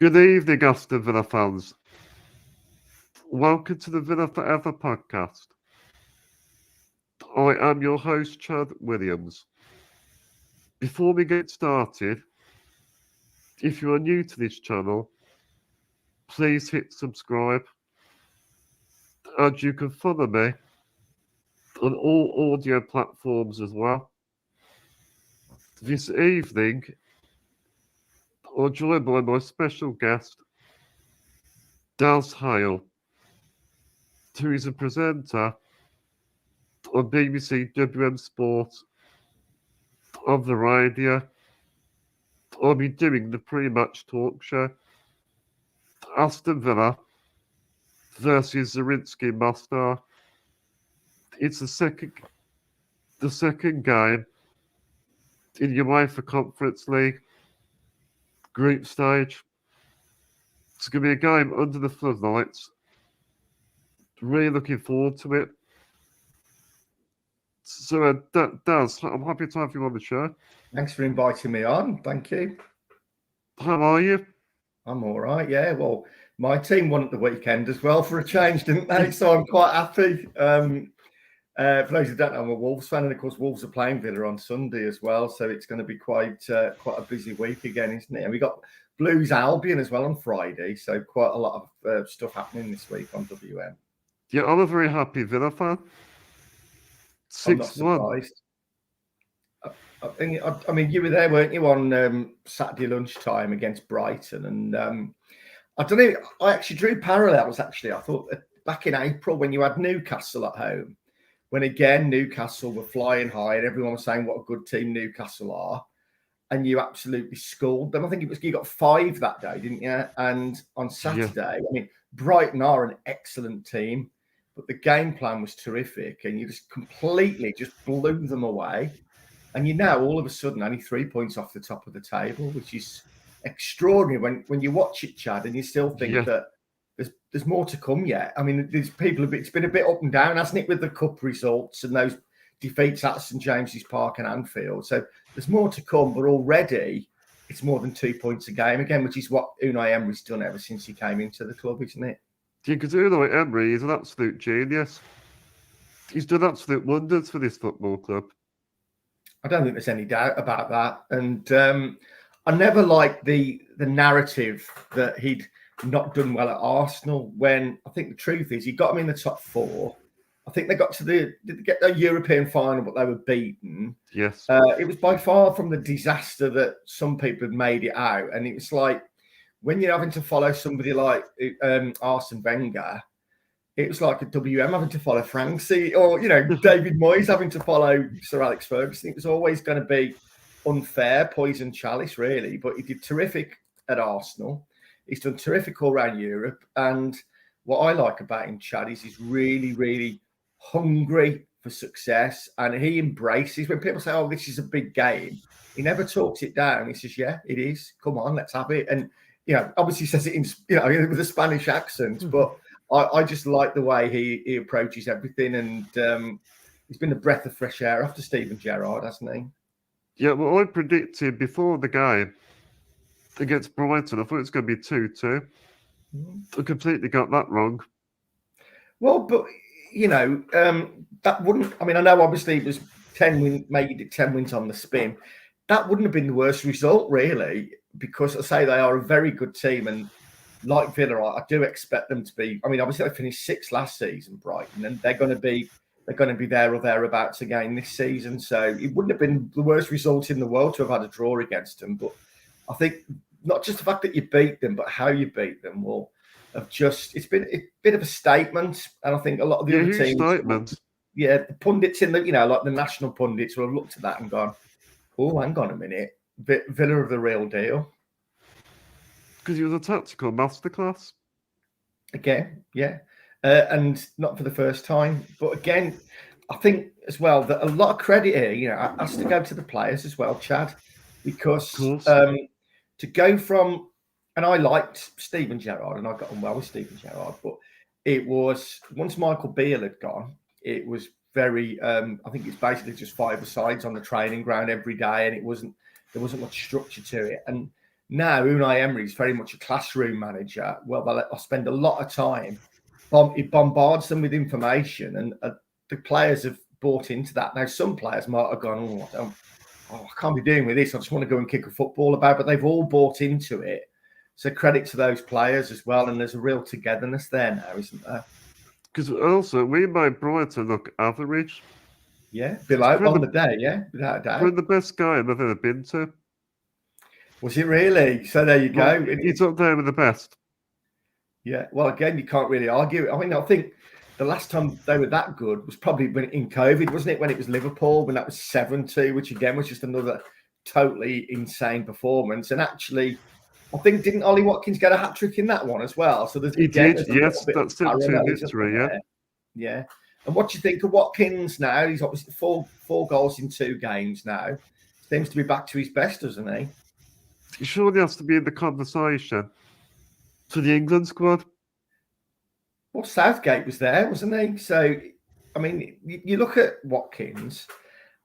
Good evening, Aston Villa fans. Welcome to the Villa4Ever podcast. I am your host, Chad Williams. Before we get started, if you are new to this channel, please hit subscribe, and you can follow me on all audio platforms as well. This evening, I'm joined by my special guest, Daz Hale, who is a presenter on BBC WM Sport on the radio. I'll be doing the pre-match talk show. Aston Villa versus Zrinjski MOSTAR. It's the second game in UEFA Conference League group stage. It's going to be a game under the floodlights. Really looking forward to it. So, Daz, I'm happy to have you on the show. Thanks for inviting me on. Thank you. How are you? I'm all right. Yeah. Well, my team won at the weekend as well for a change, didn't they? So I'm quite happy. For those who don't know, I'm a Wolves fan, and of course, Wolves are playing Villa on Sunday as well. So it's going to be quite a busy week again, isn't it? And we got Blues Albion as well on Friday. So quite a lot of stuff happening this week on WM. Yeah, I'm a very happy Villa fan. 6-1. I mean, you were there, weren't you, on Saturday lunchtime against Brighton? And I don't know, I actually drew parallels, actually. I thought back in April when you had Newcastle at home, when again Newcastle were flying high and everyone was saying what a good team Newcastle are, and you absolutely schooled them. I think it was you got 5 that day, didn't you? And on Saturday, I mean, Brighton are an excellent team, but the game plan was terrific, and you just completely just blew them away. And you now all of a sudden only 3 points off the top of the table, which is extraordinary when you watch it, Chad, and you still think that there's more to come yet. I mean, there's people it's been a bit up and down, hasn't it, with the cup results and those defeats at St James's Park and Anfield. So there's more to come, but already it's more than 2 points a game again, which is what Unai Emery's done ever since he came into the club, isn't it? Yeah, because Unai Emery is an absolute genius. He's done absolute wonders for this football club. I don't think there's any doubt about that. And I never liked the narrative that he'd not done well at Arsenal, when I think the truth is he got them in the top 4. I think they got to did they get the European final, but they were beaten. Yes. It was by far from the disaster that some people had made it out. And it was like, when you're having to follow somebody like Arsene Wenger, it was like a WM having to follow Francie, or, David Moyes having to follow Sir Alex Ferguson. It was always going to be unfair, poison chalice, really. But he did terrific at Arsenal. He's done terrific all around Europe. And what I like about him, Chad, is he's really, really hungry for success. And he embraces, when people say, oh, this is a big game, he never talks it down. He says, yeah, it is. Come on, let's have it. And, obviously says it in, with a Spanish accent, but I just like the way he approaches everything, and he's been a breath of fresh air after Steven Gerrard, hasn't he? Yeah, well, I predicted before the game against Brighton, I thought it was going to be 2-2. I completely got that wrong. Well, but, that wouldn't, I know obviously it was 10 wins, made it 10 wins on the spin. That wouldn't have been the worst result, really, because I say they are a very good team, and like Villa, I do expect them to be. Obviously they finished 6th last season, Brighton, and they're going to be there or thereabouts again this season. So it wouldn't have been the worst result in the world to have had a draw against them. But I think not just the fact that you beat them, but how you beat them will have it's been a bit of a statement. And I think a lot of the other teams, statement. The pundits in the like the national pundits will have looked at that and gone, oh, hang on a minute, Villa are the real deal. Because he was a tactical masterclass. Again, yeah. And not for the first time. But again, I think as well that a lot of credit here, has to go to the players as well, Chad. Because to go from, and I liked Steven Gerrard, and I got on well with Steven Gerrard, but it was, once Michael Beale had gone, it was very, I think it's basically just 5-a-sides on the training ground every day, and there wasn't much structure to it. And now Unai Emery is very much a classroom manager. Well, I spend a lot of time. He bombards them with information, and the players have bought into that. Now, some players might have gone, I can't be doing with this. I just want to go and kick a football about, but they've all bought into it. So credit to those players as well. And there's a real togetherness there now, isn't there? Because also, we made Brighton look average. Yeah, below on the day, yeah, without a doubt. We're the best guy I've ever been to. Was it really? So there you go. He's up there with the best. Yeah, well, again, you can't really argue. I mean, I think the last time they were that good was probably in COVID, wasn't it? When it was Liverpool, when that was 7-2, which again was just another totally insane performance. And actually, I think didn't Ollie Watkins get a hat trick in that one as well? So there's yes, that's still 2 victory, yeah. Yeah. And what do you think of Watkins now? He's obviously four goals in 2 games now. Seems to be back to his best, doesn't he? He surely has to be in the conversation for the England squad. Well, Southgate was there, wasn't he? So, I mean, you look at Watkins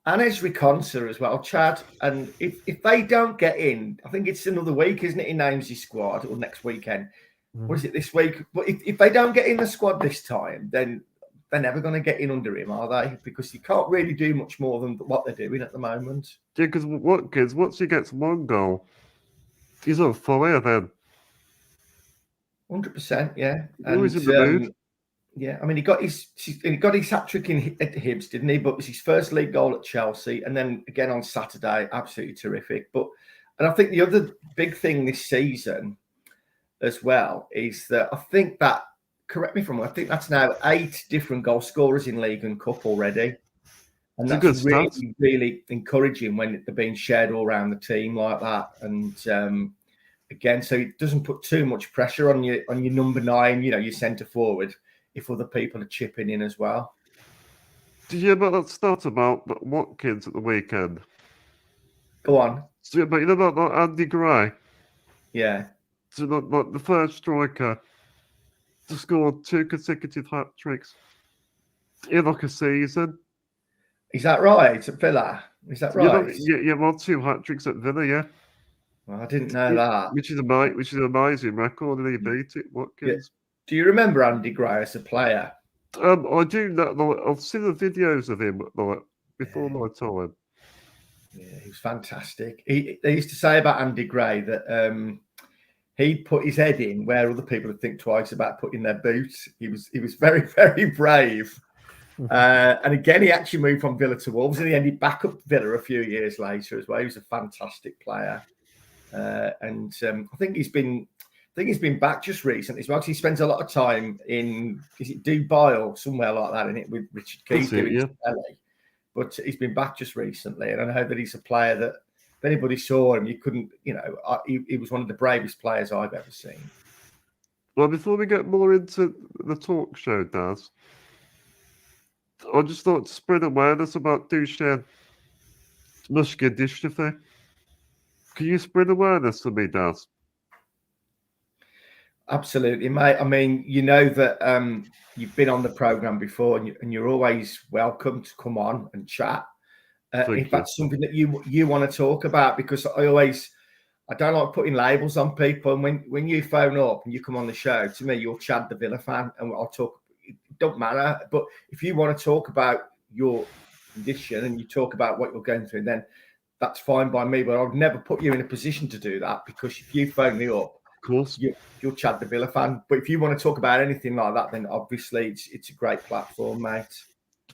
and Ezri Konsa as well, Chad. And if they don't get in, I think it's another week, isn't it? He names his squad, or next weekend. What is it, this week? But if they don't get in the squad this time, then they're never going to get in under him, are they? Because you can't really do much more than what they're doing at the moment. Yeah, because Watkins, once he gets 1 goal, he's on fire then. 100%, yeah. And he's in the mood. Yeah, I mean, he got his hat trick at Hibs, didn't he? But it was his first league goal at Chelsea, and then again on Saturday, absolutely terrific. And I think the other big thing this season as well is that I think that, correct me if I'm wrong, I think that's now 8 different goal scorers in League and Cup already. And that's really, really encouraging when they're being shared all around the team like that. And again, so it doesn't put too much pressure on your number 9, your centre forward, if other people are chipping in as well. Did you hear about that stat about Watkins at the weekend? Go on. So, but you know about Andy Gray? Yeah. So like the first striker to score 2 consecutive hat tricks in like a season. Is that right? At Villa? Is that right? Yeah, well, 2 hat tricks at Villa, yeah. Well, I didn't know that. Which is an amazing record, and he beat it, Watkins. Yeah. Do you remember Andy Gray as a player? I do know. I've seen the videos of him before my time. Yeah, he was fantastic. They used to say about Andy Gray that he put his head in where other people would think twice about putting their boots. He was very, very brave. And again, he actually moved from Villa to Wolves, and he ended back up Villa a few years later as well. He was a fantastic player, and I think he's been back just recently as well. He spends a lot of time in Dubai or somewhere like that, isn't it, with Richard Keys doing telly. But he's been back just recently, and I know that he's a player that if anybody saw him, you couldn't, he was one of the bravest players I've ever seen. Well, before we get more into the talk show, Daz, I just thought to spread awareness about Duchenne muscular dystrophy. Can you spread awareness for me, Daz? Absolutely, mate. I mean, you know that you've been on the programme before, and you're always welcome to come on and chat. If that's something that you want to talk about, because I don't like putting labels on people. And when you phone up and you come on the show, to me, you're Chad the Villa fan, and I'll talk. It don't matter. But if you want to talk about your condition and you talk about what you're going through, then that's fine by me. But I'd never put you in a position to do that, because if you phone me up, of course, you're Chad the Villa fan. But if you want to talk about anything like that, then obviously it's a great platform, mate.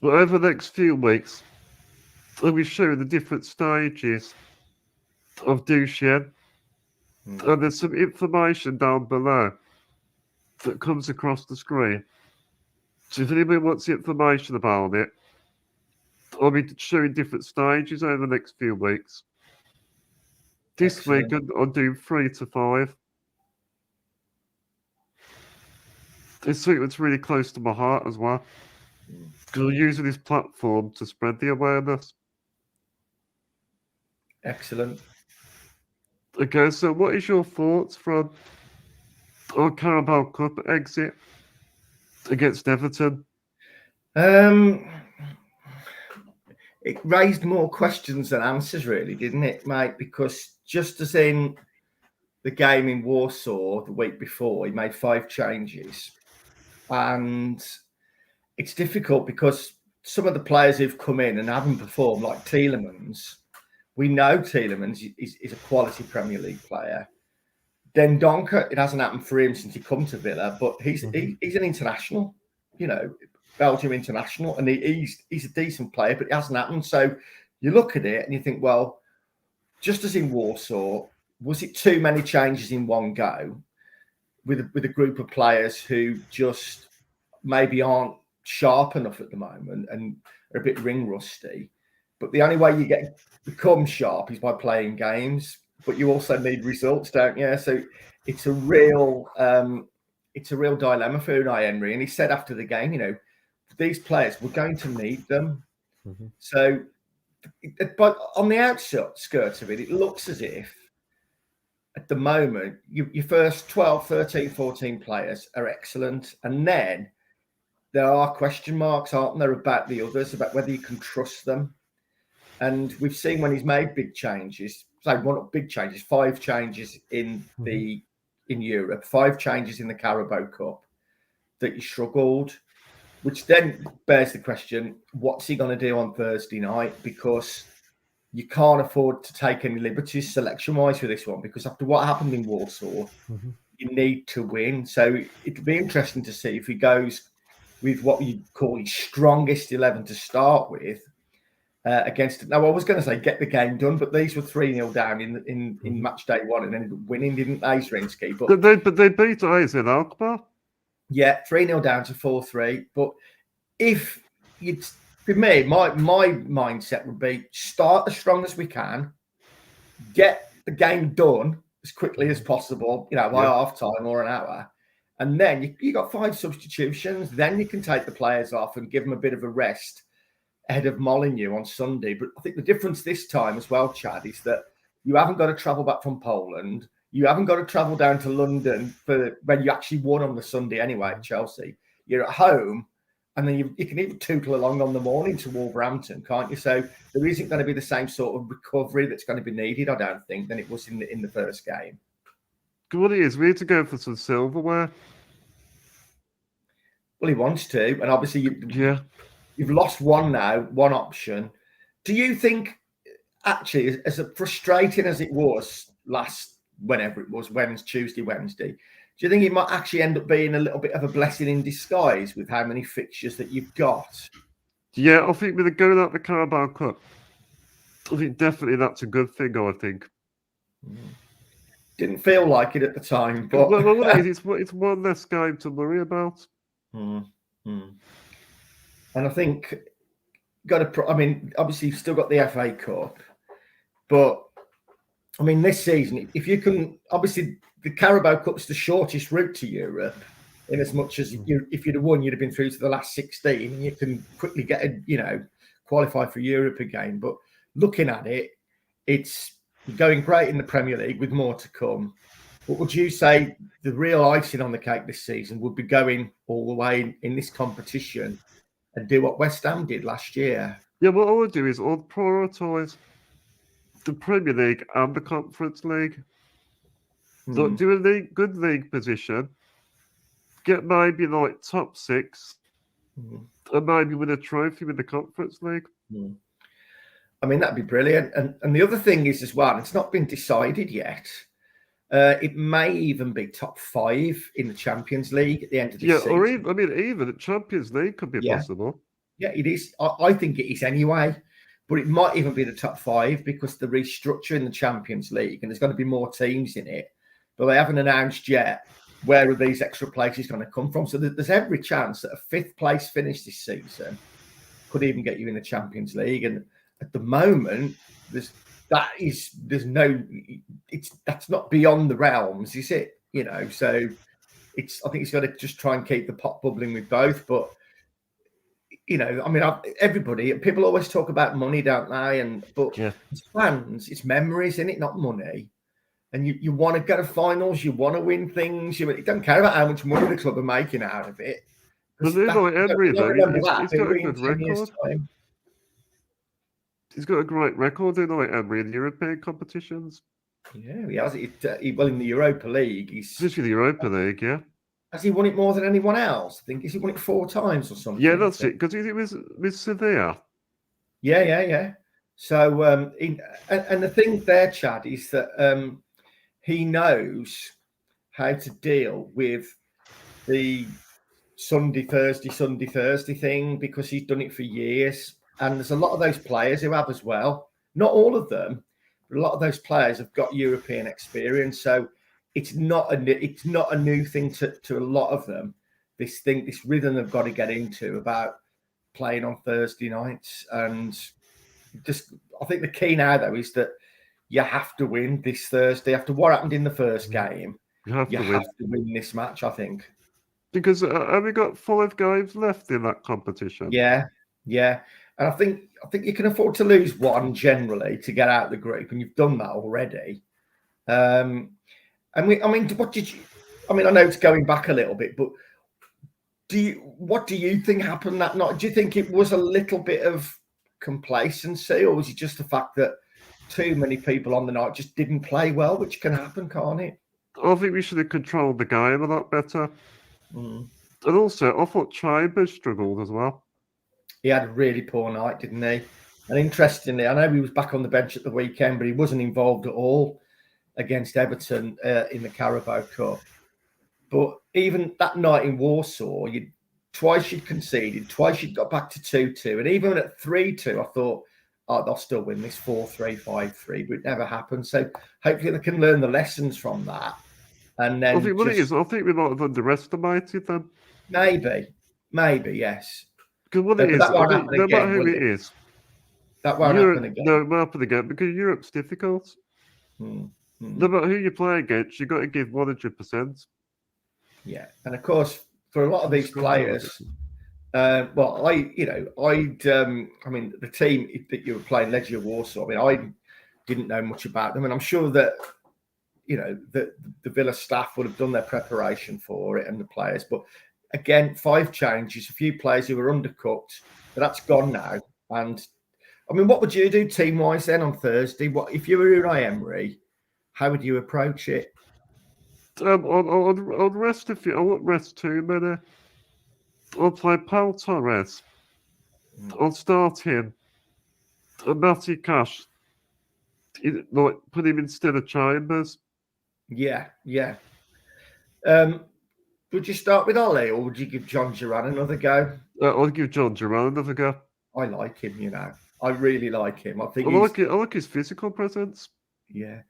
But over the next few weeks, I'll be showing the different stages of Duchenne. And there's some information down below that comes across the screen. So if anybody wants the information about it, I'll be showing different stages over the next few weeks. This week, I'll do 3 to 5. This week, it's really close to my heart as well, because I'm using this platform to spread the awareness. Excellent. Okay, so what is your thoughts from our Carabao Cup exit against Everton? It raised more questions than answers, really, didn't it, mate? Because just as in the game in Warsaw the week before, he made 5 changes. And it's difficult because some of the players who've come in and haven't performed, like Tielemans, we know Tielemans is a quality Premier League player. Then Donker, it hasn't happened for him since he come to Villa, but he's an international, Belgium international, and he's a decent player, but it hasn't happened. So you look at it and you think, well, just as in Warsaw, was it too many changes in one go with a group of players who just maybe aren't sharp enough at the moment and are a bit ring rusty? But the only way you become sharp is by playing games. But you also need results, don't you? So it's a real dilemma for Unai Emery. And he said after the game, these players, we're going to need them. Mm-hmm. So, but on the outskirts of it, it looks as if at the moment, your first 12, 13, 14 players are excellent. And then there are question marks, aren't there, about the others, about whether you can trust them. And we've seen when he's made big changes, not big changes, 5 changes in Europe, 5 changes in the Carabao Cup, that he struggled, which then bears the question, what's he going to do on Thursday night? Because you can't afford to take any liberties selection-wise for this one, because after what happened in Warsaw, you need to win. So it'll be interesting to see if he goes with what you call his strongest 11 to start with, against. Now, I was going to say get the game done, but these were 3-0 down in match day 1 and ended up winning, didn't they, Zrinjski? But they beat AZ Alkmaar. Yeah, 3-0 down to 4-3. But if you'd, for me, my mindset would be start as strong as we can, get the game done as quickly as possible, by half time or an hour. And then you got 5 substitutions. Then you can take the players off and give them a bit of a rest ahead of Molineux on Sunday. But I think the difference this time as well, Chad, is that you haven't got to travel back from Poland. You haven't got to travel down to London for when you actually won on the Sunday anyway at Chelsea. You're at home, and then you can even tootle along on the morning to Wolverhampton, can't you? So there isn't going to be the same sort of recovery that's going to be needed, I don't think, than it was in the first game. What it is, we need to go for some silverware. Well, he wants to, and obviously you've lost one option. Do you think, actually, as frustrating as it was whenever it was, Tuesday, Wednesday, do you think it might actually end up being a little bit of a blessing in disguise with how many fixtures that you've got? Yeah, I think with the going out the Carabao Cup, I think definitely that's a good thing, I think. Didn't feel like it at the time, but... well, it's one less game to worry about. And I think obviously you've still got the FA Cup, but this season, if you can, obviously the Carabao Cup's the shortest route to Europe, in as much as if you'd have won, you'd have been through to the last 16, and you can quickly get qualify for Europe again. But looking at it, it's going great in the Premier League with more to come. What would you say the real icing on the cake this season would be going all the way in this competition and do what West Ham did last year? Yeah, what I would do is I'd prioritise the Premier League and the Conference League. So do a good league position, get maybe like top 6, and maybe win a trophy with the Conference League. That'd be brilliant. And the other thing is as well, it's not been decided yet. It may even be top 5 in the Champions League at the end of the season. Or even the Champions League could be possible. Yeah, it is. I think it is anyway. But it might even be the top 5 because the restructure in the Champions League, and there's going to be more teams in it. But they haven't announced yet where are these extra places going to come from. So there's every chance that a 5th place finish this season could even get you in the Champions League. And at the moment, that's not beyond the realms, is it? So I think he's got to just try and keep the pot bubbling with both. But everybody, people always talk about money, don't they? But it's fans, it's memories, isn't it? Not money. And you want to go to finals, you want to win things. You don't care about how much money the club are making out of it. But Emery, though, he's got a good record. He's got a great record in Emery in European competitions. Yeah, he has. Well, in the Europa League, Especially the Europa League, yeah. Has he won it more than anyone else? I think he won it 4 times or something. Yeah, that's it. Because it was with Sevilla. Yeah. So, and the thing there, Chad, is that he knows how to deal with the Sunday, Thursday thing, because he's done it for years. And there's a lot of those players who have as well. Not all of them, but a lot of those players have got European experience. So it's not a new thing to a lot of them. This rhythm they've got to get into about playing on Thursday nights. And I think the key now, though, is that you have to win this Thursday. After what happened in the first game, you have to win this match, I think. Because have we got 5 games left in that competition? Yeah. And I think you can afford to lose one generally to get out of the group, and you've done that already. What did you? I know it's going back a little bit, but what do you think happened that night? Do you think it was a little bit of complacency, or was it just the fact that too many people on the night just didn't play well, which can happen, can't it? I think we should have controlled the game a lot better. Mm. And also, I thought Chambers struggled as well. He had a really poor night, didn't he? And interestingly, I know he was back on the bench at the weekend, but he wasn't involved at all against Everton in the Carabao Cup. But even that night in Warsaw, twice you'd conceded, twice you'd got back to 2-2. And even at 3-2, I thought, they'll still win this 4-3, 5-3, but it never happened. So hopefully they can learn the lessons from that. And then I think I think we might have underestimated them. Maybe, yes. Because what it is, no matter who it is, that won't happen again. No, it won't happen again, because Europe's difficult. No matter who you play against, you've got to give 100%. Yeah, and of course, for a lot of these players, the team that you were playing, Legia Warsaw, I didn't know much about them, and I'm sure that the Villa staff would have done their preparation for it, and the players. But again, 5 changes, a few players who were undercooked, but that's gone now. And what would you do team-wise then on Thursday? What if you were Unai Emery? How would you approach it? I'll rest a few. I won't rest too many. I'll play Paul Torres. I'll start him. And Matty Cash. Put him instead of Chambers. Yeah. Would you start with Ollie, or would you give John Duran another go? I'll give John Duran another go. I like him, I really like him. I like his physical presence. Yeah.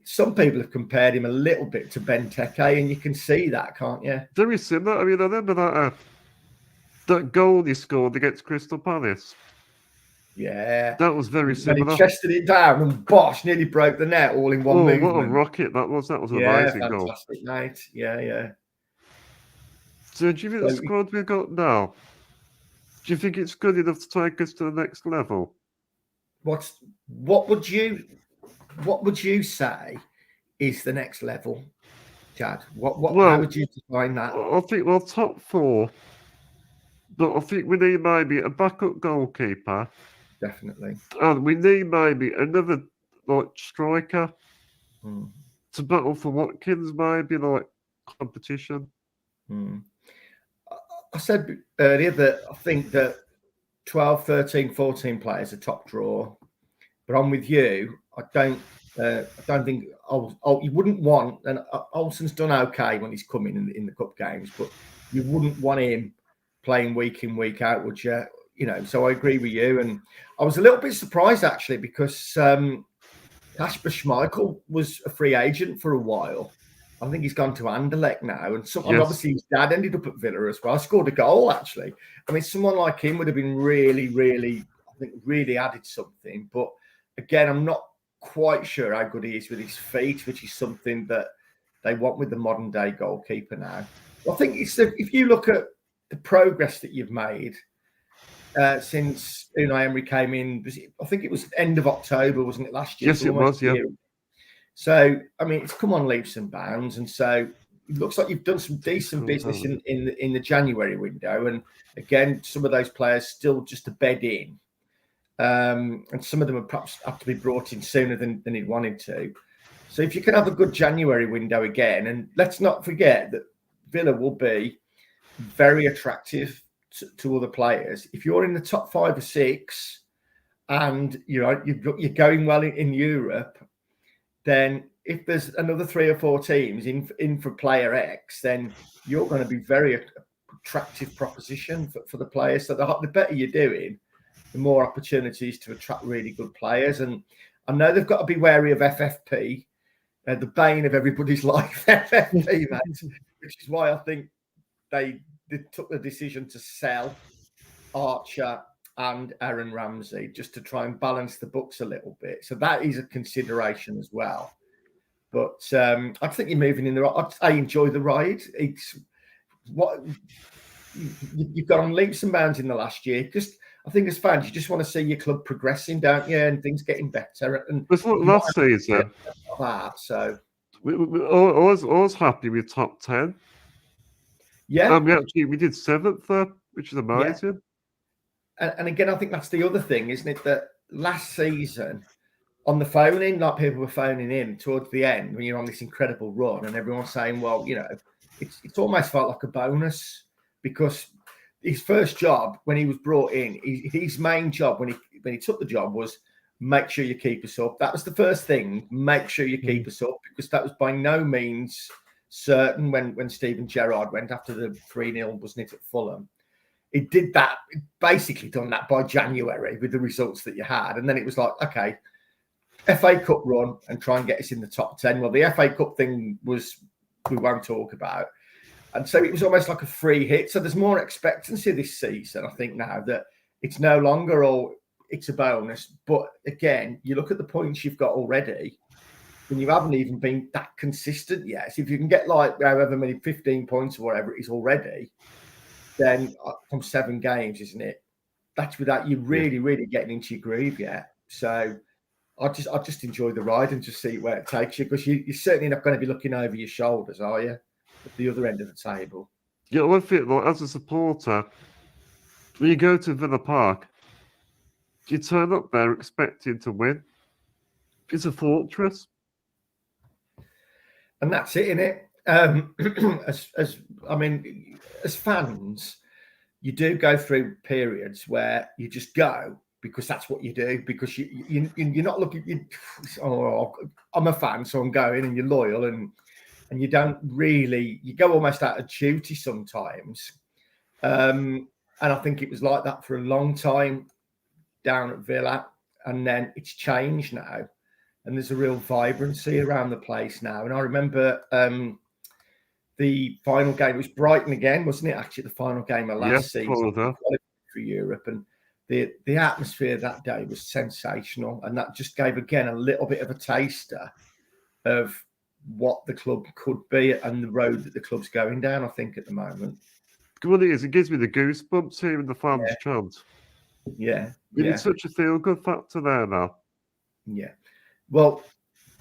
Some people have compared him a little bit to Benteke, and you can see that, can't you? Very similar. I remember that goal he scored against Crystal Palace. Yeah. That was very similar. He chested it down and bosh, nearly broke the net all in one movement. What a rocket that was. That was an amazing goal. Fantastic night. Yeah. So do you think the squad we've got now, do you think it's good enough to take us to the next level? What would you say is the next level, Chad? How would you define that? I think top 4, but I think we need maybe a backup goalkeeper. Definitely. And we need maybe another striker to battle for Watkins, maybe competition. I said earlier that I think that 12, 13, 14 players are top draw, but I'm with you. I don't think you wouldn't want, and Olsen's done okay when he's coming in the cup games, but you wouldn't want him playing week in, week out, would you? So I agree with you. And I was a little bit surprised actually, because Kasper Schmeichel was a free agent for a while. I think he's gone to Anderlecht now, and obviously his dad ended up at Villa as well. I scored a goal actually. Someone like him would have been really, really, I think, really added something. But again, I'm not quite sure how good he is with his feet, which is something that they want with the modern day goalkeeper now. I think if you look at the progress that you've made since Unai Emery came in, I think it was end of October, wasn't it, last year? Yes, it was, yeah. So, it's come on leaps and bounds. And so it looks like you've done some decent business in the January window. And again, some of those players still just to bed in. And some of them have perhaps have to be brought in sooner than he'd wanted to. So if you can have a good January window again, and let's not forget that Villa will be very attractive to other players. If you're in the top 5 or 6 and you're going well in Europe, then if there's another 3 or 4 teams in for player X, then you're going to be very attractive proposition for the players. So the better you're doing, the more opportunities to attract really good players. And I know they've got to be wary of FFP, the bane of everybody's life, FFP, mate, which is why I think they took the decision to sell Archer and Aaron Ramsey just to try and balance the books a little bit. So that is a consideration as well. But I think you're moving in the right. I enjoy the ride. It's what you've got on leaps and bounds in the last year. Because I think as fans, you just want to see your club progressing, don't you? And things getting better. And it's not last season. So I was happy with top 10. Yeah, we did 7th there, which is amazing. Yeah. And again, I think that's the other thing, isn't it? That last season on the phoning, like people were phoning in towards the end when you're on this incredible run, and everyone's saying, "Well, it's almost felt like a bonus," because his first job when he was brought in, his main job when he took the job was make sure you keep us up. That was the first thing. Make sure you keep us up, because that was by no means certain when Steven Gerrard went after the 3-0, wasn't it, at Fulham. It did that, basically done that by January with the results that you had. And then it was like, okay, FA Cup run and try and get us in the top 10. Well, the FA Cup thing we won't talk about. And so it was almost like a free hit. So there's more expectancy this season, I think, now that it's no longer it's a bonus. But again, you look at the points you've got already, and you haven't even been that consistent yet. So if you can get like however many 15 points or whatever it is already, then from 7 games, isn't it? That's without you really, really getting into your groove yet. So I just enjoy the ride and just see where it takes you, because you're certainly not going to be looking over your shoulders, are you? At the other end of the table. Yeah, I feel like as a supporter, when you go to Villa Park, you turn up there expecting to win. It's a fortress. And that's it, innit? As fans, you do go through periods where you just go because that's what you do. Because you're not looking. I'm a fan, so I'm going, and you're loyal, and you don't really. You go almost out of duty sometimes, and I think it was like that for a long time down at Villa, and then it's changed now. And there's a real vibrancy around the place now. And I remember the final game, it was Brighton again, wasn't it? Actually, the final game of last season for Europe. And the atmosphere that day was sensational. And that just gave, again, a little bit of a taster of what the club could be and the road that the club's going down, I think, at the moment. What it is, it gives me the goosebumps hearing the fans chant. Yeah. It's such a feel-good factor there now. Yeah. Well,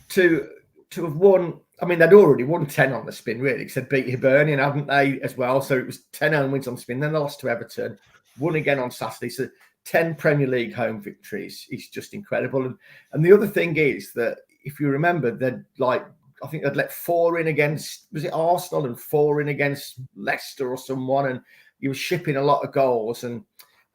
to have won, I mean, they'd already won 10 on the spin, really, because they'd beat Hibernian, haven't they, as well? So it was 10 home wins on the spin. Then they lost to Everton, won again on Saturday. So 10 Premier League home victories is just incredible. And the other thing is that, if you remember, I think they'd let 4 in against, was it Arsenal, and 4 in against Leicester or someone, and you were shipping a lot of goals. And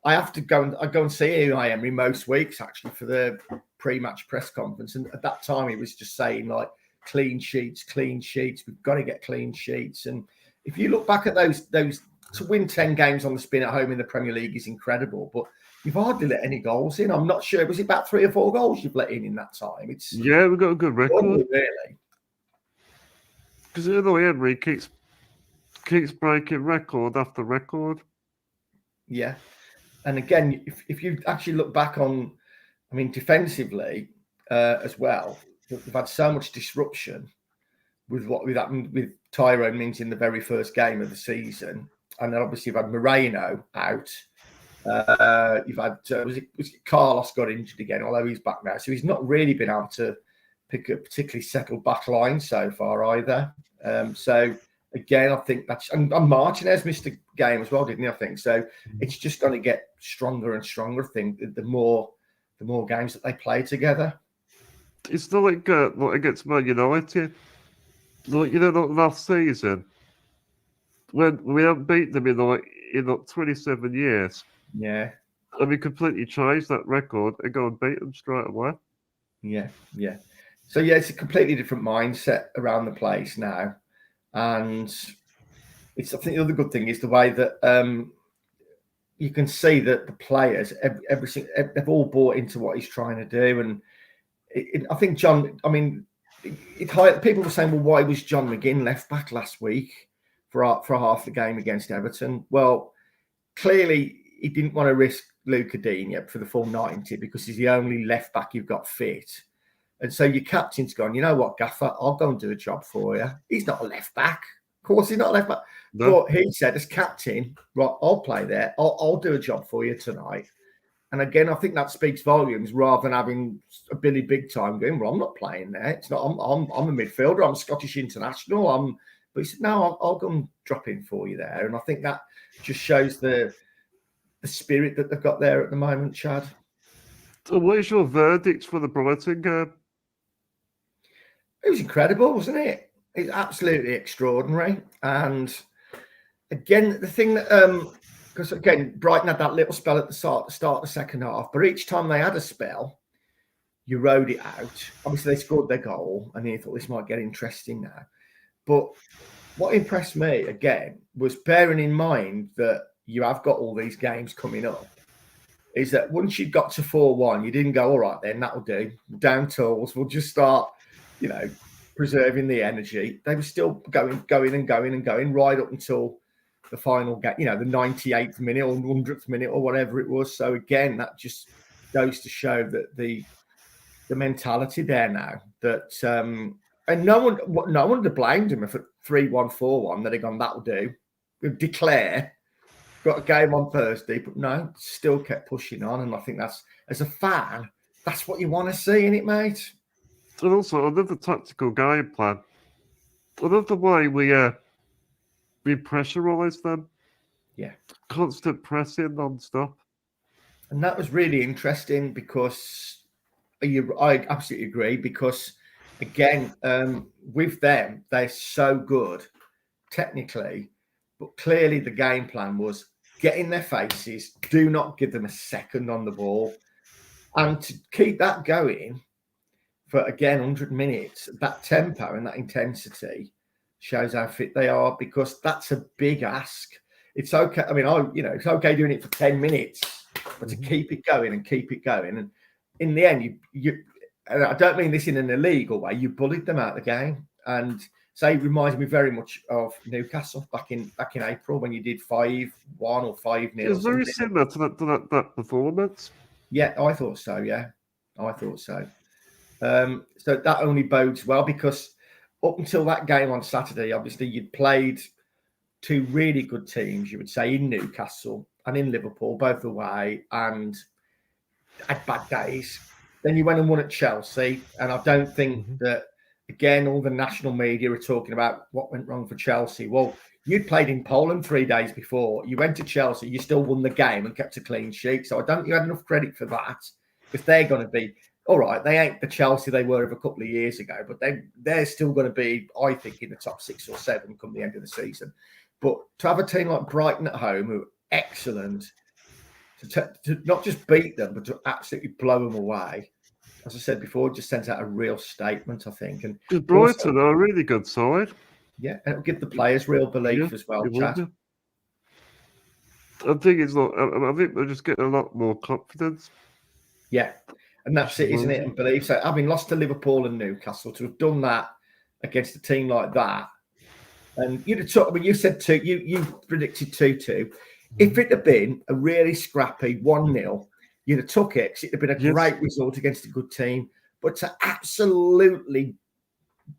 I have to go and see Unai Emery most weeks, actually, for the pre-match press conference. And at that time, he was just saying, like, clean sheets. We've got to get clean sheets. And if you look back at those to win 10 games on the spin at home in the Premier League is incredible. But you've hardly let any goals in. I'm not sure. Was it about 3 or 4 goals you've let in that time? We've got a good record. Really. Because Unai Emery keeps breaking record after record. Yeah. And again, if you actually look back on, I mean, defensively as well, they've had so much disruption with what happened with Tyrone Mings in the very first game of the season. And then obviously you've had Moreno out. You've had, was it Carlos got injured again, although he's back now. So he's not really been able to pick a particularly settled back line so far either. So again, I think that's, and Martinez missed a game as well, didn't he? I think so. It's just going to get stronger and stronger. I think the more games that they play together. It's not like against Man United. Like, like last season, when we haven't beaten them in 27 years, Yeah, and we completely changed that record and go and beat them straight away. yeah. So yeah, it's a completely different mindset around the place now, and I think the other good thing is the way that you can see that the players, they've all bought into what he's trying to do, and I think John. I mean, people were saying, well, why was John McGinn left back last week for half the game against Everton? Well, clearly he didn't want to risk Luca Digne for the full 90 because he's the only left back you've got fit. And so your captain's gone, you know what, Gaffer, I'll go and do a job for you. He's not a left back. Of course, he's not a left back. No. But he said, as captain, right, I'll play there. I'll do a job for you tonight. And again, I think that speaks volumes rather than having a Billy Big Time going, well, I'm not playing there. It's not, I'm a midfielder. I'm Scottish international. But he said, no, I'll go and drop in for you there. And I think that just shows the spirit that they've got there at the moment, Chad. So what is your verdict for the Brighton game? It was incredible, wasn't it? It's absolutely extraordinary. And again, the thing that, because again, Brighton had that little spell at the start of the second half, but each time they had a spell, you rode it out. Obviously, they scored their goal, and you thought this might get interesting now. But what impressed me, again, was bearing in mind that you have got all these games coming up, is that once you got to 4-1, you didn't go, all right, then that'll do. Down tools, we'll just start, preserving the energy. They were still going right up until the final game, the 98th minute or 100th minute or whatever it was. So again, that just goes to show that the mentality there now that and no one would have blamed him if at 3-1, 4-1 they'd have gone, that'll do. We'd declare, got a game on Thursday, but no, still kept pushing on. And I think that's, as a fan, that's what you want to see, innit, mate? And also, another tactical game plan. Another way we pressurise them. Yeah. Constant pressing non-stop. And that was really interesting because I absolutely agree, because again, with them, they're so good technically, but clearly the game plan was get in their faces, do not give them a second on the ball, and to keep that going for, again, 100 minutes, that tempo and that intensity shows how fit they are, because that's a big ask. It's okay. I mean, it's okay doing it for 10 minutes, but to keep it going. And in the end, you and I don't mean this in an illegal way, you bullied them out of the game. And it reminds me very much of Newcastle back in April when you did 5-1 or 5-0. It's very similar to that performance. Yeah, I thought so. Yeah, I thought so. So that only bodes well, because up until that game on Saturday, obviously you'd played two really good teams, you would say, in Newcastle and in Liverpool, both away, and had bad days. Then you went and won at Chelsea, and I don't think that, again, all the national media are talking about what went wrong for Chelsea. Well, you'd played in Poland 3 days before. You went to Chelsea, you still won the game and kept a clean sheet. So I don't think you had enough credit for that, because they're going to be, all right, they ain't the Chelsea they were of a couple of years ago, but they're still going to be, I think, in the top 6 or 7 come the end of the season. But to have a team like Brighton at home, who are excellent, to not just beat them, but to absolutely blow them away, as I said before, just sends out a real statement, I think. And Brighton are a really good side. Yeah, and it'll give the players real belief as well, Chad. I think I think they're just getting a lot more confidence. Yeah, and that's it, isn't it? And belief. So having lost to Liverpool and Newcastle, to have done that against a team like that, and you'd have took, I mean, you said you predicted 2-2. If it had been a really scrappy 1-0, you'd have took it, because it'd have been a great result against a good team. But to absolutely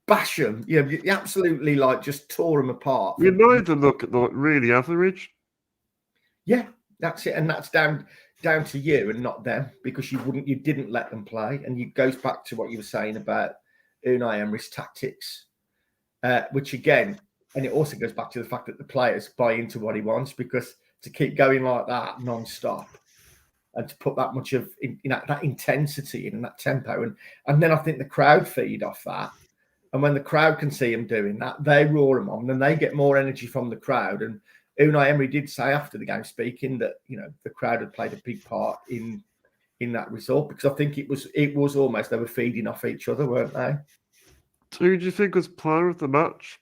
bash them, you absolutely just tore them apart. You made them look really average. Yeah, that's it, and that's down to you and not them, because you didn't let them play. And it goes back to what you were saying about Unai Emery's tactics, which again, and it also goes back to the fact that the players buy into what he wants, because to keep going like that non-stop, and to put that much of that intensity in and that tempo. And then I think the crowd feed off that. And when the crowd can see him doing that, they roar him on, and then they get more energy from the crowd. And Unai Emery did say after the game, speaking, that the crowd had played a big part in that result, because I think it was almost they were feeding off each other, weren't they? Who do you think was player of the match?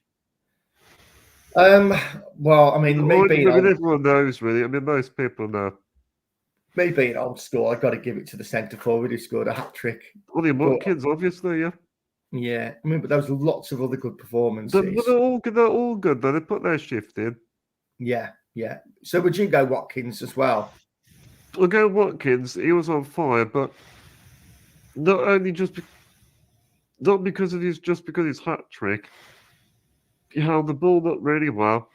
Well, I mean, everyone knows, really. I mean, most people know. Me being old school, I've got to give it to the centre forward who scored a hat trick. Ollie Watkins, obviously, yeah. Yeah, I mean, but there was lots of other good performances. They're all good, though. They put their shift in. Yeah. So would you go Watkins as well? I'll go Watkins. He was on fire, but not because of his hat trick. He held the ball up really well.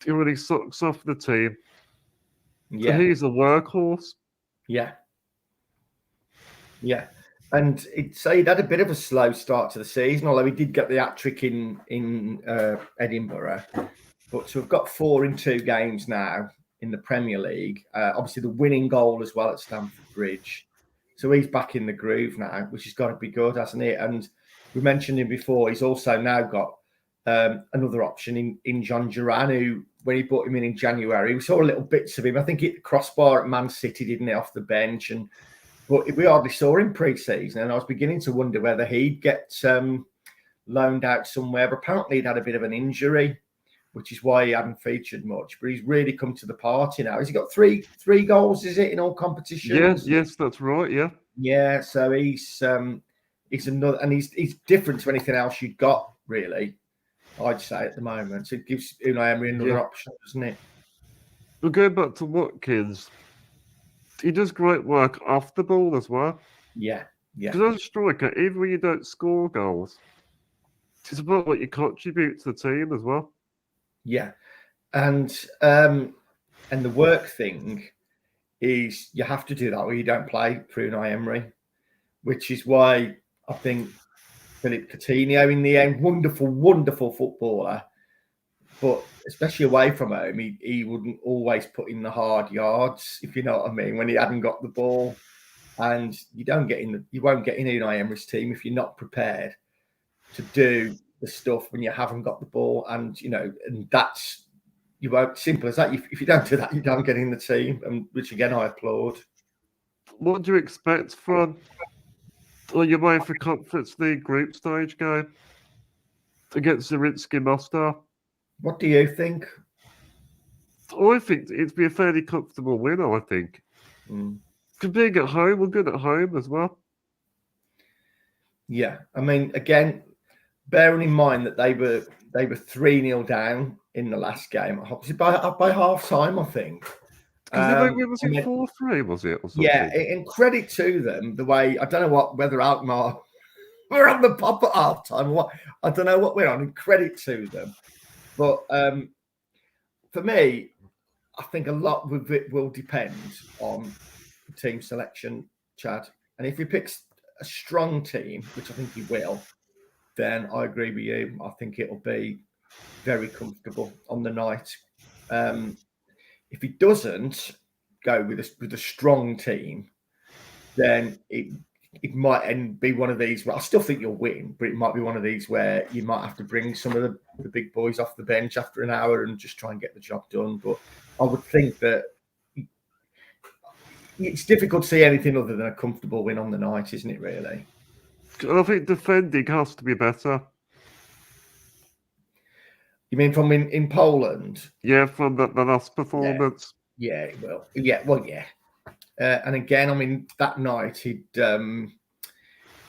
He really sucks off the team. Yeah, he's a workhorse. Yeah. And he'd had a bit of a slow start to the season, although he did get the hat trick in Edinburgh. But to have got 4 in 2 games now in the Premier League, obviously the winning goal as well at Stamford Bridge. So he's back in the groove now, which has got to be good, hasn't it? And we mentioned him before. He's also now got another option in John Duran, who, when he brought him in January, we saw little bits of him. I think he hit the crossbar at Man City, didn't he, off the bench? But we hardly saw him pre-season, and I was beginning to wonder whether he'd get loaned out somewhere. But apparently he'd had a bit of an injury, which is why he hadn't featured much. But he's really come to the party now. Has he got three goals, is it, in all competitions? Yes, that's right, yeah. Yeah, so he's another, and he's different to anything else you've got, really, I'd say, at the moment. So it gives Unai Emery another option, doesn't it? We'll go back to Watkins. He does great work off the ball as well. Yeah. Because as a striker, even when you don't score goals, it's about what you contribute to the team as well. Yeah. And the work thing is you have to do that or you don't play for Unai Emery, which is why I think Philip Coutinho, in the end, wonderful footballer, but especially away from home, he wouldn't always put in the hard yards, if you know what I mean, when he hadn't got the ball. And you won't get in Unai Emery's team if you're not prepared to do the stuff when you haven't got the ball. And and that's simple as that. If you don't do that, you don't get in the team, and which again I applaud. What do you expect from your UEFA Conference League group stage game against Zrinjski MOSTAR? What do you think? I think it'd be a fairly comfortable win, I think. Because being at home, we're good at home as well. Yeah, I mean, again, bearing in mind that they were 3-0 down in the last game, obviously by half time, I think. Was it 4-3? Was it? Or something? Yeah, and credit to them, the way, I don't know whether Alkmaar were on the pop at half time. I don't know what we're on. And credit to them. But for me, I think a lot of it will depend on the team selection, Chad. And if he picks a strong team, which I think he will, then I agree with you. I think it'll be very comfortable on the night. If he doesn't go with a strong team, then it might be one of these. Well, I still think you'll win, but it might be one of these where you might have to bring some of the big boys off the bench after an hour and just try and get the job done. But I would think that it's difficult to see anything other than a comfortable win on the night, isn't it, really? I think defending has to be better. You mean from in Poland? Yeah, from the last performance. Yeah, it will. Yeah, well, yeah. And again, I mean, that night he'd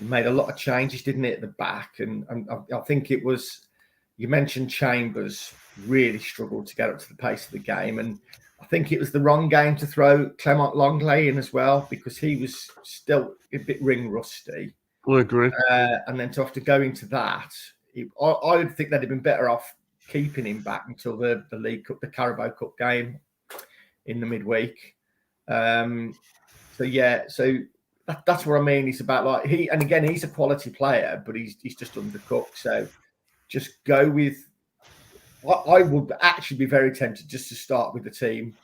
made a lot of changes, didn't he, at the back? And I think it was, you mentioned Chambers really struggled to get up to the pace of the game. And I think it was the wrong game to throw Clement Longley in as well, because he was still a bit ring rusty. I agree. And then to have to go into that, I would think they'd have been better off keeping him back until the League Cup, the Carabao Cup game in the midweek. So that's what I mean. It's about, like, he's a quality player, but he's just undercooked. So just go with. I would actually be very tempted just to start with the team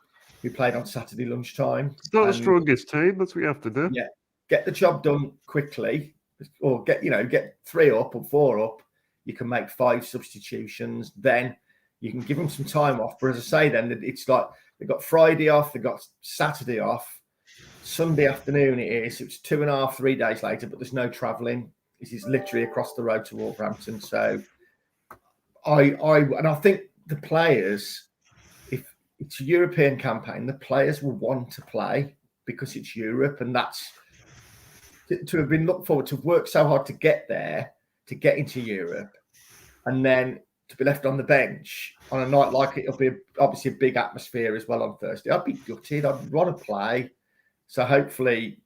We played on Saturday lunchtime. It's not the and, strongest team. That's what you have to do. Yeah, get the job done quickly, or get 3 up or 4 up. You can make 5 substitutions. Then you can give them some time off. But as I say, then it's like they've got Friday off, they've got Saturday off. Sunday afternoon it is. So it's 2.5, 3 days later, but there's no travelling. This is literally across the road to Wolverhampton. So I think the players, if it's a European campaign, the players will want to play because it's Europe, and that's to have been looked forward to, work so hard to get there, to get into Europe, and then to be left on the bench on a night like it. It'll be obviously a big atmosphere as well on Thursday. I'd be gutted. I'd want to play. So hopefully,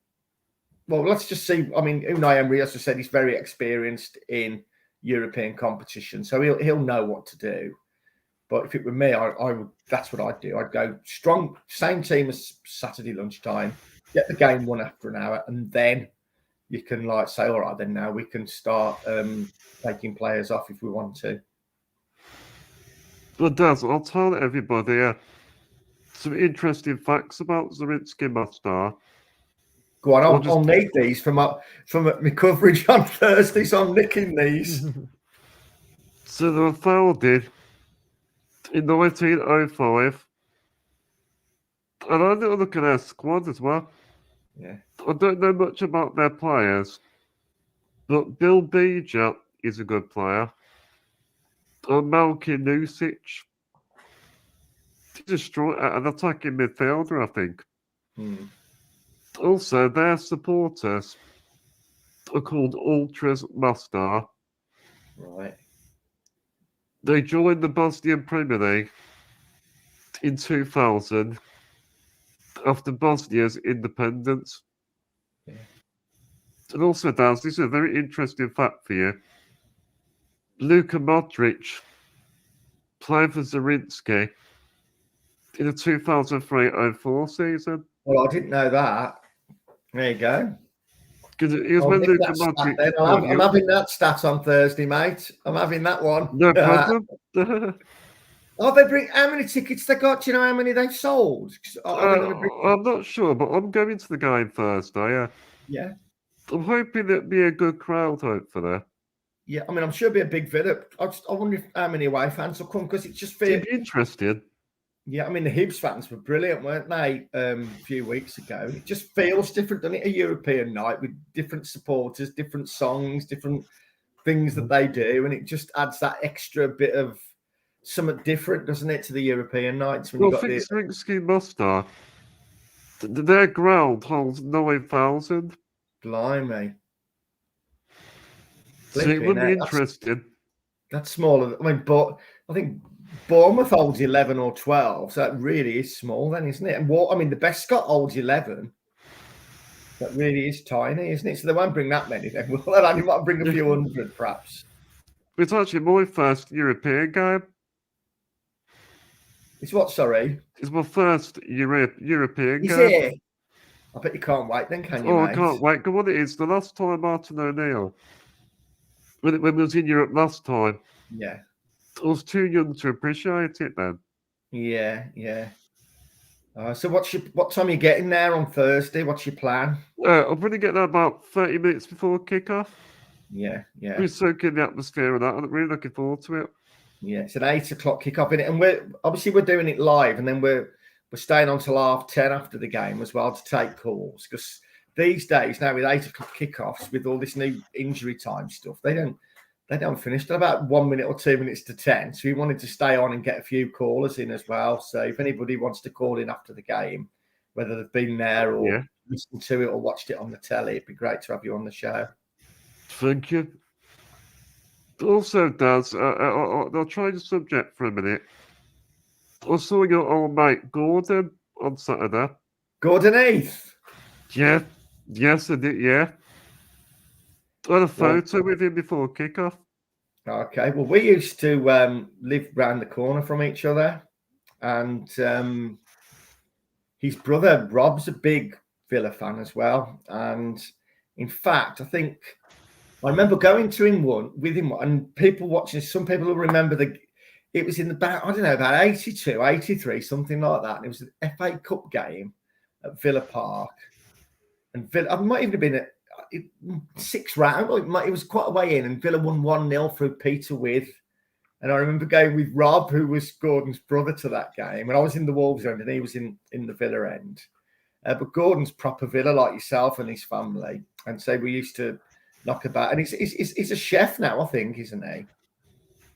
well, let's just see. I mean, Unai Emery, as I said, he's very experienced in European competition, so he'll know what to do. But if it were me, I would. That's what I'd do. I'd go strong, same team as Saturday lunchtime, get the game won after an hour, and then you can say, all right, then now we can start taking players off if we want to. Well, Daz, I'll tell everybody some interesting facts about Zrinjski MOSTAR. Go on, I'll need these from my coverage on Thursday, so I'm nicking these. So they were founded in 1905. And I need to look at their squad as well. Yeah. I don't know much about their players, but Bill Beeger is a good player. And Malki Nusic. He's an attacking midfielder, I think. Also, their supporters are called Ultras MOSTAR. Right. They joined the Bosnian Premier League in 2000 after Bosnia's independence. Yeah. And also, Daz, this is a very interesting fact for you. Luka Modric played for Zrinjski in the 2003-04 season. Well, I didn't know that. There you go. Because it was when Luka Modric... I'm having that stat on Thursday, mate. I'm having that one. No problem. They bring how many tickets they got? Do you know how many they've sold? I'm not sure, but I'm going to the game Thursday. Yeah. I'm hoping it'll be a good crowd, hopefully. Yeah, I mean, I'm sure it'll be a big Villa. I wonder how many away fans will come, because it just feels... It'd be interesting. Yeah, I mean, the Hibs fans were brilliant, weren't they, a few weeks ago? It just feels different, doesn't it? A European night with different supporters, different songs, different things that they do, and it just adds that extra bit of something different, doesn't it, to the European nights? When Well, I think Zrinjski MOSTAR, their ground holds 9,000. Blimey. So it would be interesting. That's smaller. I mean, but I think Bournemouth holds 11 or 12, so that really is small then, isn't it? And the best Scott holds 11. That really is tiny, isn't it? So they won't bring that many then. Well, they only might bring a few hundred, perhaps. It's actually my first European game. It's what, sorry? It's my first European game. Is it? I bet you can't wait then, can you, mate? I can't wait. Come on, it is. The last time Martin O'Neill, when we was in Europe last time, yeah, I was too young to appreciate it then. Yeah. So what time are you getting there on Thursday? What's your plan? I'm going to get there about 30 minutes before kickoff. Yeah. We're soaking the atmosphere of that. I'm really looking forward to it. Yeah, it's an 8 o'clock kickoff in it, and we're doing it live, and then we're staying on till 10:30 after the game as well to take calls, because these days now with 8 o'clock kickoffs, with all this new injury time stuff, they don't finish till about 1 minute or 2 minutes to 10. So we wanted to stay on and get a few callers in as well. So if anybody wants to call in after the game, whether they've been there or listened to it or watched it on the telly, it'd be great to have you on the show. Thank you. Also, Daz, I'll try the subject for a minute. I saw your old mate Gordon on Saturday. Gordon Heath? Yeah. Yes, I did, yeah. I had a photo with him before kickoff. Okay. Well, we used to live round the corner from each other. And his brother, Rob's a big Villa fan as well. And in fact, I remember going to him with him, and people watching, some people will remember it was in about, I don't know, about 82, 83, something like that. And it was an FA Cup game at Villa Park. And Villa, I might even have been at 6th round. It was quite a way in. And Villa won 1-0 through Peter With. And I remember going with Rob, who was Gordon's brother, to that game. And I was in the Wolves end and he was in the Villa end. But Gordon's proper Villa, like yourself and his family. And so we used to knock about. And he's a chef now, I think, isn't he?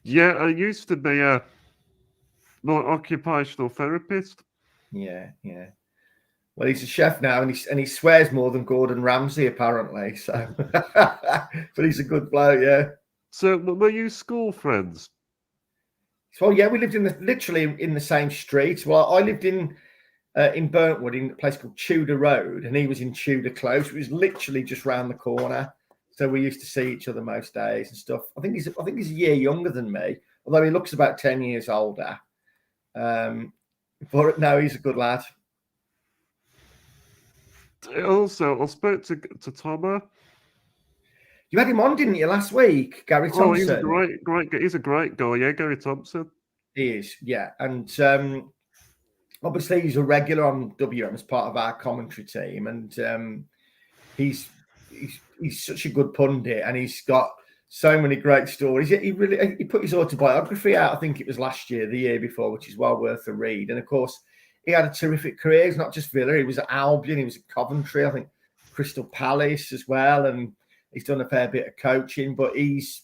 Yeah, I used to be a more occupational therapist. Yeah. Well, he's a chef now, and he swears more than Gordon Ramsay, apparently. So, but he's a good bloke, yeah. So, were you school friends? So, yeah, we lived literally in the same street. Well, I lived in Burntwood, in a place called Tudor Road, and he was in Tudor Close. It was literally just round the corner. So we used to see each other most days and stuff. I think he's a year younger than me, although he looks about 10 years older. But no, he's a good lad. Also, I spoke to Tomo. You had him on, didn't you, last week, Gary Thompson? Oh, he's a great. He's a great guy, yeah, Gary Thompson. He is, yeah, and obviously he's a regular on WM as part of our commentary team, and he's such a good pundit, and he's got so many great stories. He put his autobiography out, I think it was last year, the year before, which is well worth a read. And of course, he had a terrific career. He's not just Villa. He was at Albion. He was at Coventry. I think Crystal Palace as well. And he's done a fair bit of coaching. But he's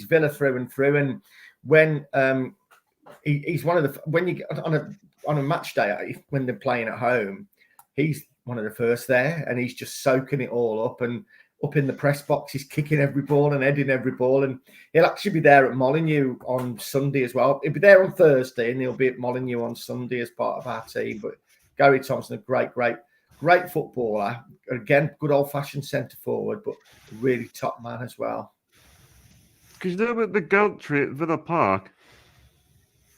Villa through and through. And when he's one of the, when you get on a match day when they're playing at home, he's one of the first there, and he's just soaking it all up. And up in the press box, he's kicking every ball and heading every ball. And he'll actually be there at Molineux on Sunday as well. He'll be there on Thursday, and he'll be at Molineux on Sunday as part of our team. But Gary Thompson, a great footballer. Again, good old-fashioned centre forward, but really top man as well. Because you know, at the gantry at Villa Park,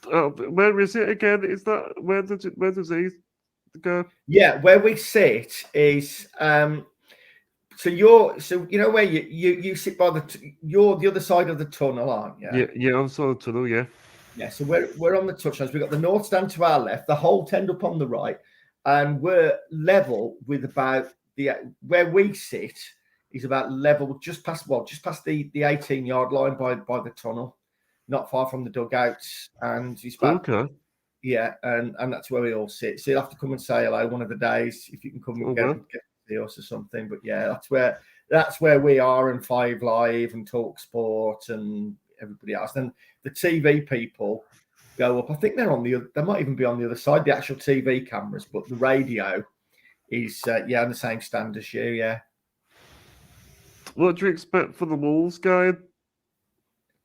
where is it again? Is that where does he go? Yeah, where we sit is so you know where you sit by you're the other side of the tunnel, aren't you? Yeah, I'm sorry, tunnel, yeah. Yeah, so we're on the touchlines. We've got the north stand to our left, the whole end up on the right, and we're level with about where we sit is about level just past the 18-yard line by the tunnel, not far from the dugouts, and it's about, okay. Yeah, and that's where we all sit. So you'll have to come and say hello one of the days if you can come and get us or something. But yeah, that's where we are, and 5 Live and Talk Sport and everybody else. Then the TV people go up. I think they're on they might even be on the other side, the actual TV cameras, but the radio is on the same stand as you. Yeah. What do you expect for the Wolves game?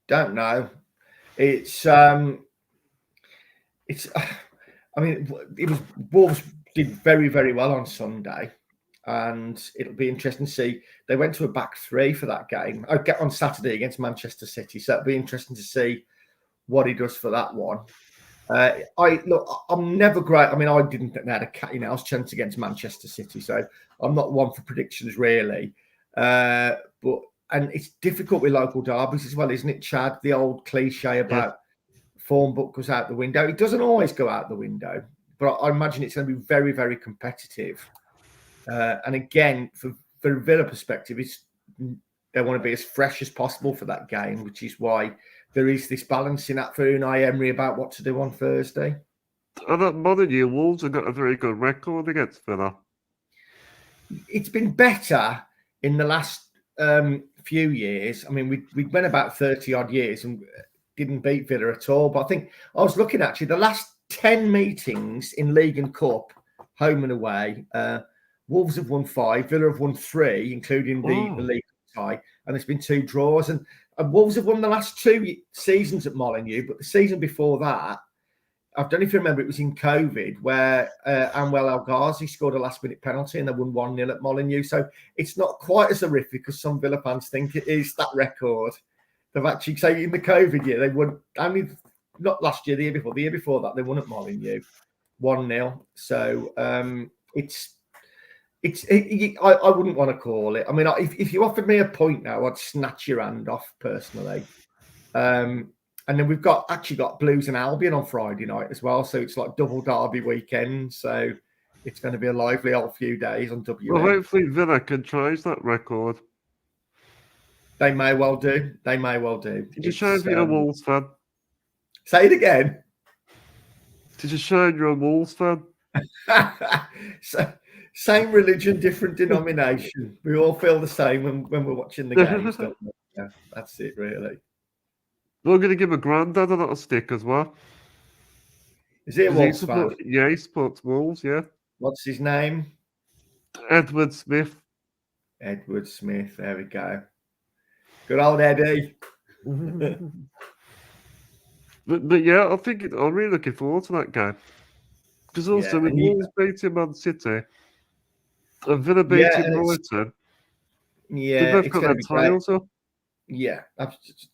Don't know. It's I mean, it was Wolves did very, very well on Sunday, and it'll be interesting to see. They went to a back 3 for that game. I get on Saturday against Manchester City, so it'll be interesting to see what he does for that one. I'm never great. I mean, I didn't think they had a cat in house chance against Manchester City, so I'm not one for predictions really. And it's difficult with local derbies as well, isn't it, Chad? The old cliche about form book goes out the window. It doesn't always go out the window, but I imagine it's going to be very, very competitive. And again, from a Villa perspective, they want to be as fresh as possible for that game, which is why there is this balancing act for Unai Emery about what to do on Thursday. And at Molineux, Wolves have got a very good record against Villa. It's been better in the last few years. I mean, we went about 30 odd years and didn't beat Villa at all. But I think I was looking actually the last 10 meetings in League and Cup, home and away. Wolves have won 5, Villa have won 3, including the league tie, and there's been 2 draws. And Wolves have won the last 2 seasons at Molineux, but the season before that, I don't know if you remember, it was in COVID where Anwel El Ghazi scored a last-minute penalty and they won 1-0 at Molineux. So it's not quite as horrific as some Villa fans think it is, that record. They've actually, say in the COVID year, they won, not last year, the year before that, they won at Molineux 1-0. So I wouldn't want to call it. I mean, if you offered me a point now, I'd snatch your hand off personally. And then we've actually got Blues and Albion on Friday night as well. So it's like double derby weekend. So it's going to be a lively old few days on WM. Well, hopefully Villa can change that record. They may well do. They may well do. Did you show you're a Wolves fan? Say it again. Did you show you're a Wolves fan? So, same religion, different denomination. We all feel the same when we're watching the games. Don't we? Yeah, that's it, really. We're going to give a granddad a little stick as well. Is he a Wolves fan? Yeah, he supports Wolves, yeah. What's his name? Edward Smith. Edward Smith, there we go. Good old Eddie. but yeah, I'm really looking forward to that game. Because also, with Wolves beating Man City and Villa beating Brighton, they both got their titles up. Yeah,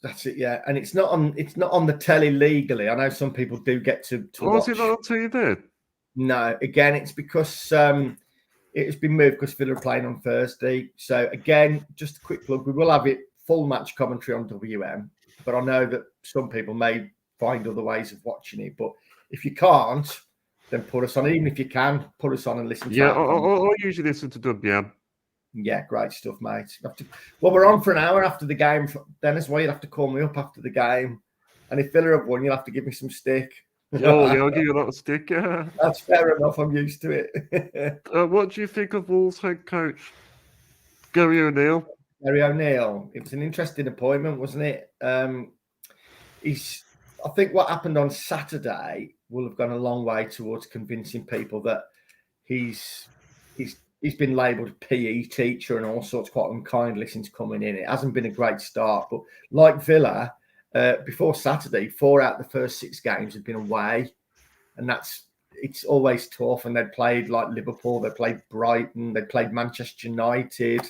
that's it. Yeah, and it's not on the telly legally. I know some people do get to watch. Is it not on TV? No, again, it's because it has been moved because Villa are playing on Thursday. So again, just a quick plug: we will have it full match commentary on WM. But I know that some people may find other ways of watching it. But if you can't, then put us on. Even if you can, put us on and listen to it. Yeah, I usually listen to WM. Yeah, great stuff, mate. Well, we're on for an hour after the game. Dennis, well, you'll have to call me up after the game. And if Villa have won, you'll have to give me some stick. Oh, yeah, I'll give you a lot of stick, yeah. That's fair enough. I'm used to it. What do you think of Wolves head coach? Gary O'Neill? Gary O'Neill. It was an interesting appointment, wasn't it? I think what happened on Saturday will have gone a long way towards convincing people that he's been labelled a PE teacher and all sorts quite unkindly since coming in. It hasn't been a great start, but like Villa, before Saturday, 4 out of the first 6 games had been away, and it's always tough. And they'd played like Liverpool, they played Brighton, they played Manchester United.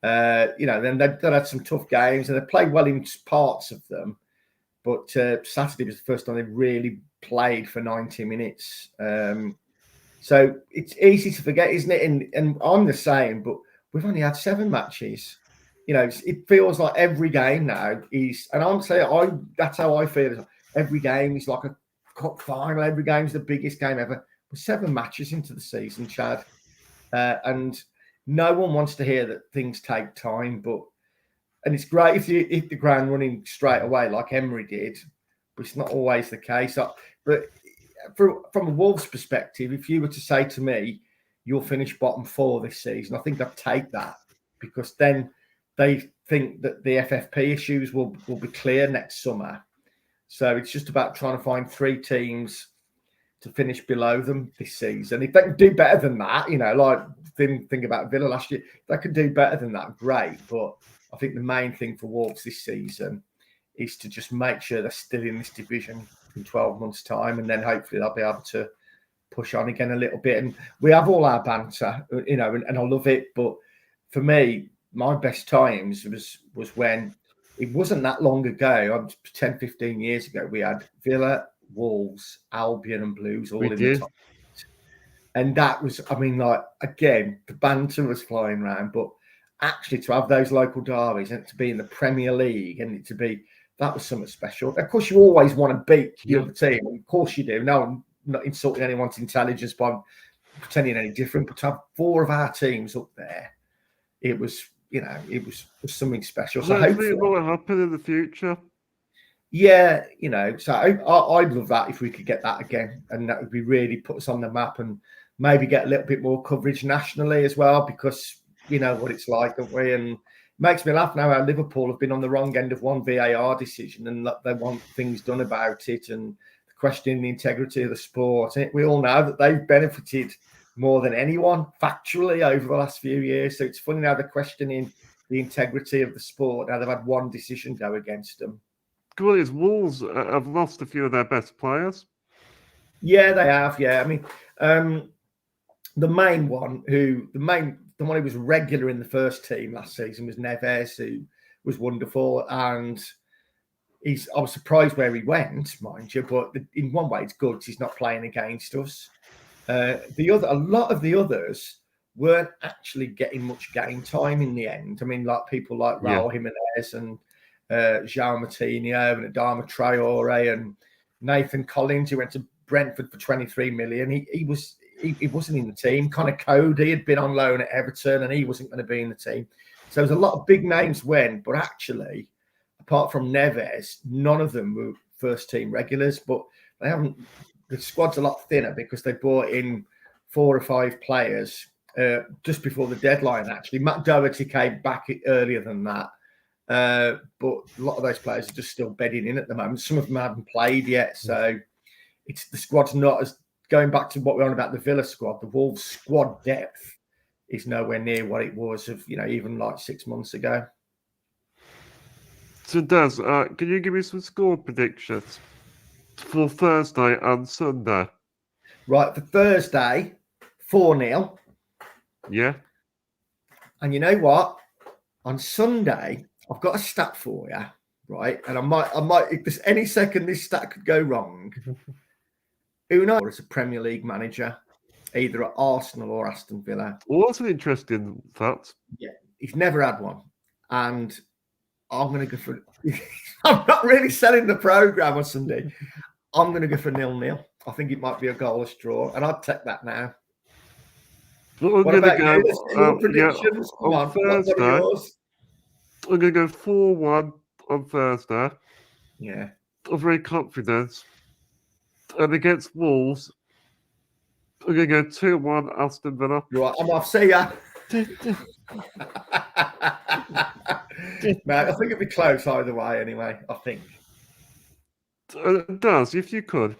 Then they'd had some tough games, and they played well in parts of them. But Saturday was the first time they really played for 90 minutes. So it's easy to forget, isn't it? And I'm the same, but we've only had 7 matches. It feels like every game now is, and I'm saying that's how I feel. Every game is like a cup final. Every game is the biggest game ever. We're 7 matches into the season, Chad, and no one wants to hear that things take time. And it's great if you hit the ground running straight away, like Emery did, but it's not always the case. But from a Wolves perspective, if you were to say to me, you'll finish bottom 4 this season, I think I'd take that, because then they think that the FFP issues will be clear next summer. So it's just about trying to find 3 teams to finish below them this season. If they can do better than that, like think about Villa last year, if they can do better than that, great. But I think the main thing for Wolves this season is to just make sure they're still in this division in 12 months' time, and then hopefully they'll be able to push on again a little bit. And we have all our banter, and I love it. But for me, my best times was when it wasn't that long ago, 10, 15 years ago, we had Villa, Wolves, Albion and Blues all in the top. And that was, again, the banter was flying around, but actually to have those local derbies and to be in the Premier League and that was something special. Of course, you always want to beat the other team. Of course you do. No, I'm not insulting anyone's intelligence by pretending any different, but to have 4 of our teams up there, it was something special. So hopefully it will happen in the future. Yeah, so I'd love that if we could get that again, and that would be really put us on the map and maybe get a little bit more coverage nationally as well, because you know what it's like, don't we? And it makes me laugh now how Liverpool have been on the wrong end of one VAR decision and they want things done about it and questioning the integrity of the sport. And we all know that they've benefited more than anyone factually over the last few years. So it's funny now they're questioning the integrity of the sport. Now they've had one decision go against them. Well, is Wolves have lost a few of their best players. Yeah, they have. Yeah, the one who was regular in the first team last season was Neves, who was wonderful, and I was surprised where he went, mind you. But in one way, it's good because he's not playing against us. A lot of the others weren't actually getting much game time in the end. Like people like Raul Jimenez and João Moutinho and Adama Traore and Nathan Collins, who went to Brentford for 23 million. He wasn't in the team. Connor Cody had been on loan at Everton and he wasn't going to be in the team. So there's a lot of big names went, but actually, apart from Neves, none of them were first team regulars. But they haven't. The squad's a lot thinner because they brought in 4 or 5 players just before the deadline. Actually, Matt Doherty came back earlier than that. But a lot of those players are just still bedding in at the moment. Some of them haven't played yet, so the squad's not as, going back to what we're on about the Villa squad. The Wolves squad depth is nowhere near what it was of even like 6 months ago. So Daz, can you give me some score predictions for Thursday and Sunday? Right, for Thursday, 4-0. Yeah. And you know what? On Sunday, I've got a stat for you, right? And I might, if there's any second this stat could go wrong. Unai is a Premier League manager, either at Arsenal or Aston Villa. Well, that's an interesting fact. Yeah, he's never had one. And I'm going to go for... I'm not really selling the programme on Sunday. I'm going to go for 0-0. I think it might be a goalless draw. And I'd take that now. But What about you? Predictions? Yeah, on Thursday, what are yours? I'm going to go 4-1 on Thursday. Yeah. I'm very confident. And against Wolves, I'm going to go 2-1 Aston Villa. Right, I'm off. See ya. Man, I think it'd be close either way anyway, I think. Daz, if you could,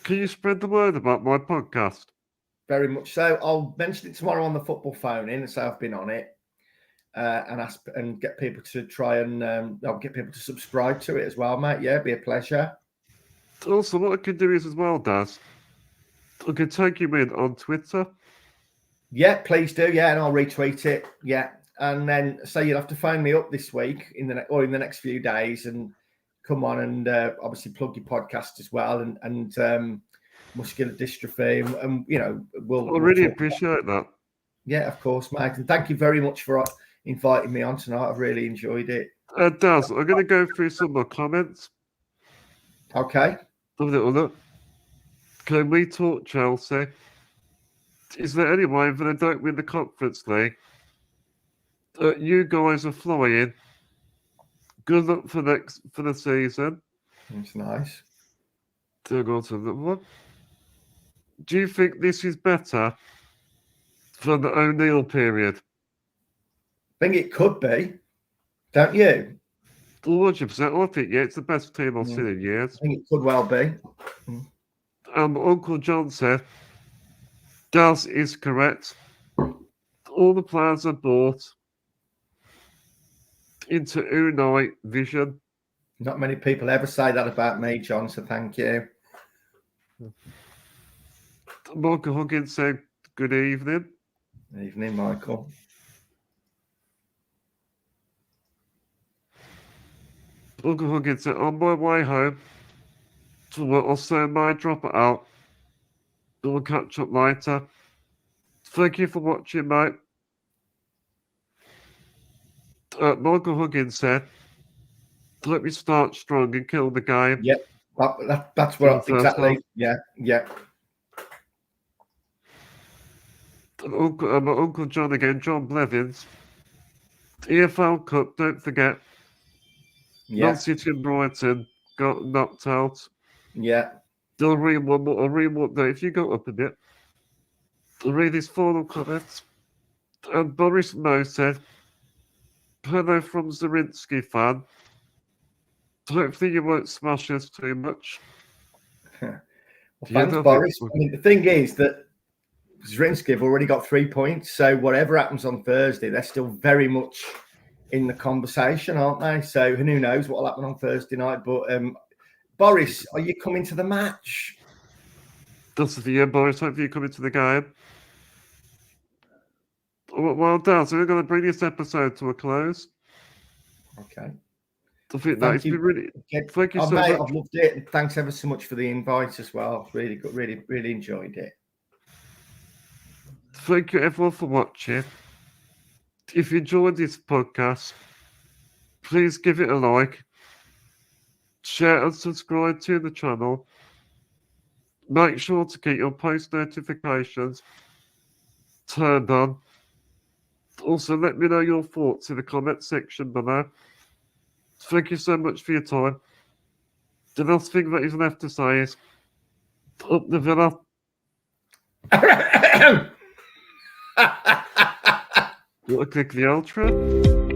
can you spread the word about my podcast? Very much so. I'll mention it tomorrow on the football phone in and say I've been on it. And ask and get people to try and I'll get people to subscribe to it as well, mate. Yeah, it'd be a pleasure. Also, what I can do is as well, Daz, I can take you in on Twitter. Yeah, please do. Yeah, and I'll retweet it. Yeah, and then you'll have to phone me up this week in the next few days and come on and obviously plug your podcast as well and muscular dystrophy and we'll. I really appreciate that. Yeah, of course, mate. And thank you very much for inviting me on tonight. I've really enjoyed it. Daz, I'm going to go through some more comments. Okay. Look. Can we talk Chelsea? Is there any way that they don't win the Conference League? You guys are flying. Good luck for the season. That's nice. To go to the one. Do you think this is better than the O'Neill period? I think it could be. Don't you? 100%. I think, yeah, it's the best team I've seen in years. I think it could well be. Uncle John said, Daz is correct. All the players are bought into Unai vision. Not many people ever say that about me, John, so thank you. Michael Huggins said, good evening. Evening, Michael. Uncle Huggins said, on my way home, I'll send my dropper out. We'll catch up later. Thank you for watching, mate. Michael Huggins said, let me start strong and kill the game. Yep, that's what exactly. Yeah. My Uncle John again, John Blevins. EFL Cup, don't forget. Yeah. Man City and Brighton got knocked out. Yeah. I'll read one more. I'll read one there. If you go up a bit, I'll read his final comments. And Boris Moe said, hello from Zrinjski fan. Hopefully you won't smash us too much. Well, thanks, Boris. I mean, the thing is that Zrinjski have already got 3 points, so whatever happens on Thursday, they're still very much in the conversation, aren't they? So who knows what will happen on Thursday night. But Boris, are you coming to the match? That's the year, Boris. Hopefully you come into the game. Well done. So we're going to bring this episode to a close. Okay. I think that's been really. Thank you so much. I've loved it. And thanks ever so much for the invite as well. Really good. Really enjoyed it. Thank you everyone for watching. If you enjoyed this podcast, please give it a like, share and subscribe to the channel. Make sure to keep your post notifications turned on. Also, let me know your thoughts in the comment section below. Thank you so much for your time. The last thing that is left to say is, up the Villa. You want to click the outro?